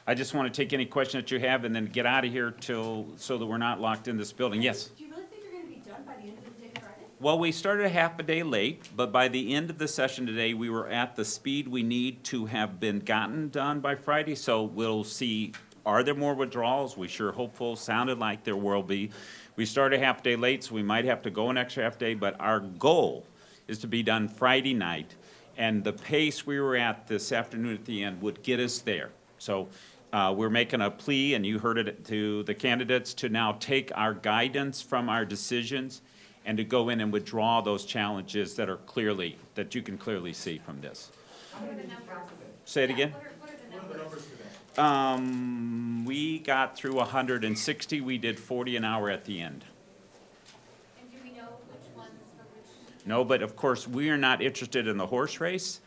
I just want to take any question that you have and then get out of here so that we're not locked in this building. Yes? Do you really think you're going to be done by the end of the day Friday? Well, we started a half a day late, but by the end of the session today, we were at the speed we need to have been gotten done by Friday. So we'll see, are there more withdrawals? We sure hopeful, sounded like there will be. We started a half day late, so we might have to go an extra half day, but our goal is to be done Friday night. And the pace we were at this afternoon at the end would get us there. So we're making a plea, and you heard it, to the candidates to now take our guidance from our decisions and to go in and withdraw those challenges that are clearly, that you can clearly see from this. What are the numbers? Say it again? What are the numbers? We got through 160. We did 40 an hour at the end. And do we know which ones for which? No, but of course, we are not interested in the horse race,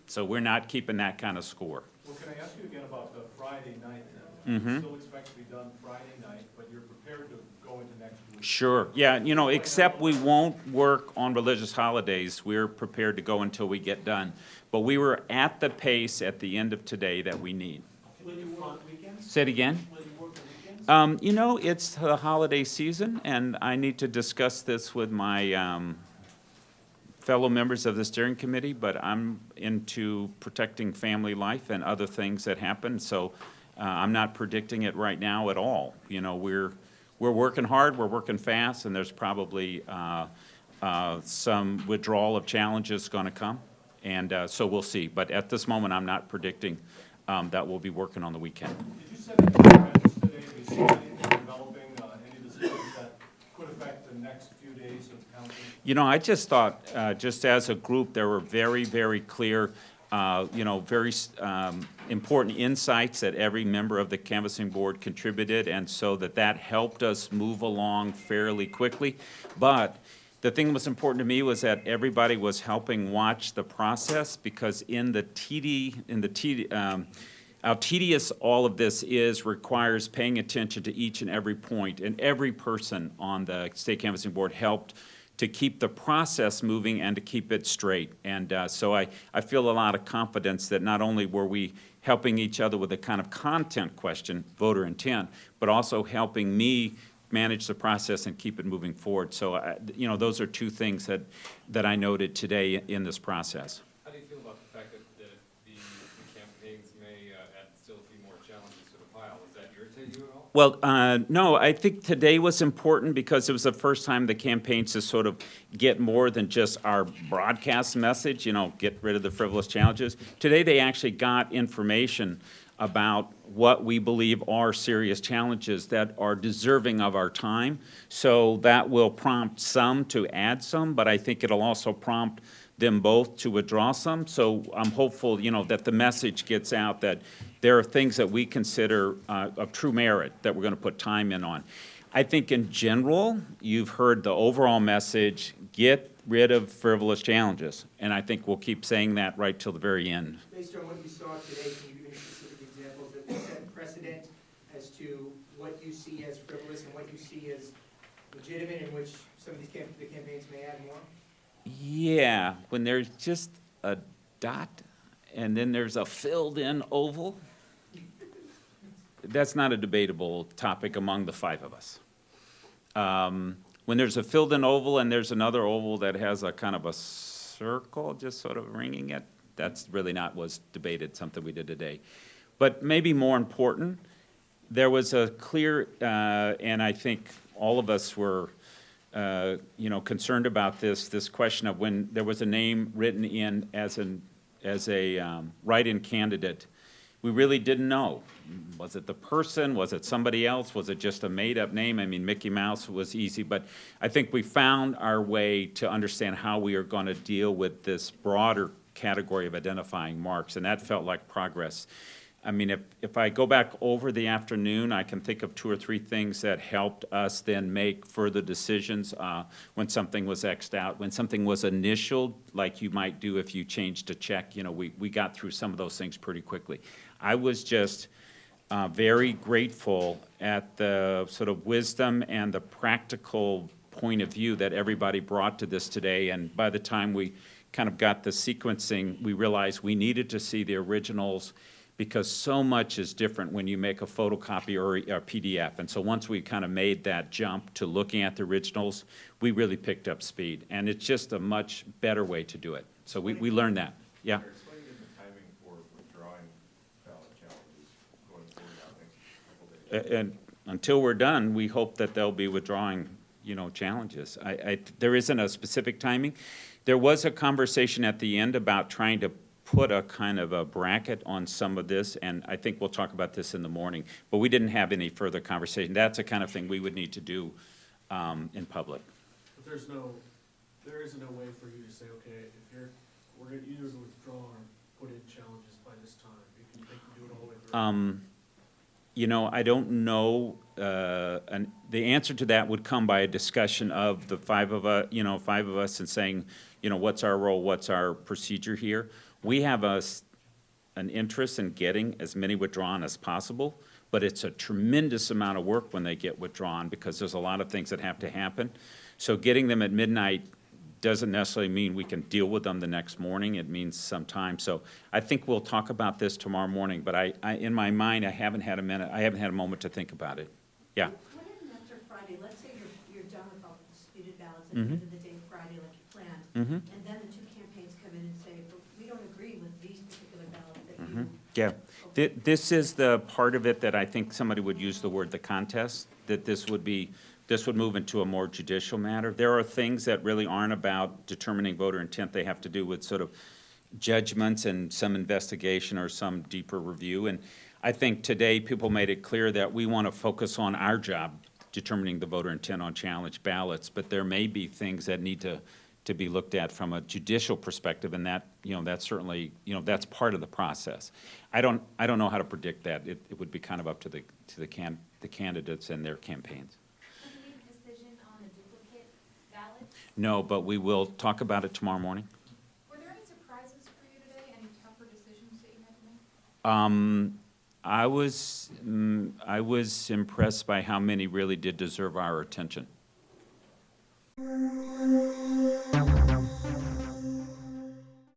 so we're not keeping that kind of score. Well, can I ask you again about the Friday night then? Mhm. You still expect to be done Friday night, but you're prepared to go into next week? Sure, yeah, except we won't work on religious holidays. We're prepared to go until we get done. But we were at the pace at the end of today that we need. Will you work weekends? Say it again? Will you work the weekends? It's the holiday season, and I need to discuss this with my fellow members of the steering committee, but I'm into protecting family life and other things that happen, so I'm not predicting it right now at all. We're working hard, we're working fast, and there's probably some withdrawal of challenges going to come, and so we'll see. But at this moment, I'm not predicting that we'll be working on the weekend. Did you set any trends today? Have you seen anything developing, any decisions that could affect the next few days of counting? I just thought, just as a group, there were very, very clear, very important insights that every member of the canvassing board contributed, and so that helped us move along fairly quickly. But the thing that was important to me was that everybody was helping watch the process, because how tedious all of this is requires paying attention to each and every point, and every person on the state canvassing board helped to keep the process moving and to keep it straight. And so I feel a lot of confidence that not only were we helping each other with a kind of content question, voter intent, but also helping me manage the process and keep it moving forward. So, those are two things that I noted today in this process. How do you feel about the fact that the campaigns may add still a few more challenges to the pile? Does that irritate you at all? Well, no, I think today was important because it was the first time the campaigns to sort of get more than just our broadcast message, get rid of the frivolous challenges. Today they actually got information about what we believe are serious challenges that are deserving of our time. So that will prompt some to add some, but I think it'll also prompt them both to withdraw some. So I'm hopeful, that the message gets out that there are things that we consider of true merit that we're going to put time in on. I think in general, you've heard the overall message, get rid of frivolous challenges. And I think we'll keep saying that right till the very end. Based on what you saw today, can you give any specific examples that would set precedent as to what you see as frivolous and what you see as legitimate, in which some of these the campaigns may add more? Yeah, when there's just a dot and then there's a filled-in oval, that's not a debatable topic among the five of us. When there's a filled-in oval and there's another oval that has a kind of a circle just sort of ringing it, that's really not what's debated, something we did today. But maybe more important, there was a clear, and I think all of us were concerned about this question of when there was a name written in as a write-in candidate, we really didn't know. Was it the person? Was it somebody else? Was it just a made-up name? I mean, Mickey Mouse was easy, but I think we found our way to understand how we are going to deal with this broader category of identifying marks, and that felt like progress. I mean, if I go back over the afternoon, I can think of 2 or 3 things that helped us then make further decisions when something was X'd out, when something was initialed, like you might do if you changed a check. We got through some of those things pretty quickly. I was just very grateful at the sort of wisdom and the practical point of view that everybody brought to this today, and by the time we kind of got the sequencing, we realized we needed to see the originals because so much is different when you make a photocopy or a PDF. And so once we kind of made that jump to looking at the originals, we really picked up speed. And it's just a much better way to do it. So we learned that, yeah. Explain again the timing for withdrawing ballot challenges going forward out next couple days. And until we're done, we hope that they'll be withdrawing, challenges. There isn't a specific timing. There was a conversation at the end about trying to put a kind of a bracket on some of this, and I think we'll talk about this in the morning, but we didn't have any further conversation. That's the kind of thing we would need to do in public. But there isn't a way for you to say, okay, we're gonna either withdraw or put in challenges by this time. They can do it all the way through. I don't know, and the answer to that would come by a discussion of the five of us and saying, what's our role, what's our procedure here? We have an interest in getting as many withdrawn as possible, but it's a tremendous amount of work when they get withdrawn because there's a lot of things that have to happen. So getting them at midnight doesn't necessarily mean we can deal with them the next morning. It means some time. So I think we'll talk about this tomorrow morning, but I in my mind, I haven't had a moment to think about it. Yeah. What happens after Friday? Let's say you're done with all the disputed ballots at the end of the day, Friday, like you planned. Mm-hmm. And then the two campaigns come in and say, "But we don't agree with these particular ballots that you." Yeah. This is the part of it that I think somebody would use the word the contest, that this would move into a more judicial matter. There are things that really aren't about determining voter intent. They have to do with sort of judgments and some investigation or some deeper review. And I think today people made it clear that we want to focus on our job, determining the voter intent on challenge ballots, but there may be things that need to be looked at from a judicial perspective, and that, that's certainly, that's part of the process. I don't know how to predict that. It would be kind of up to the candidates and their campaigns. Have you made a decision on the duplicate ballots? No, but we will talk about it tomorrow morning. Were there any surprises for you today? Any tougher decisions that you had to make? I was impressed by how many really did deserve our attention.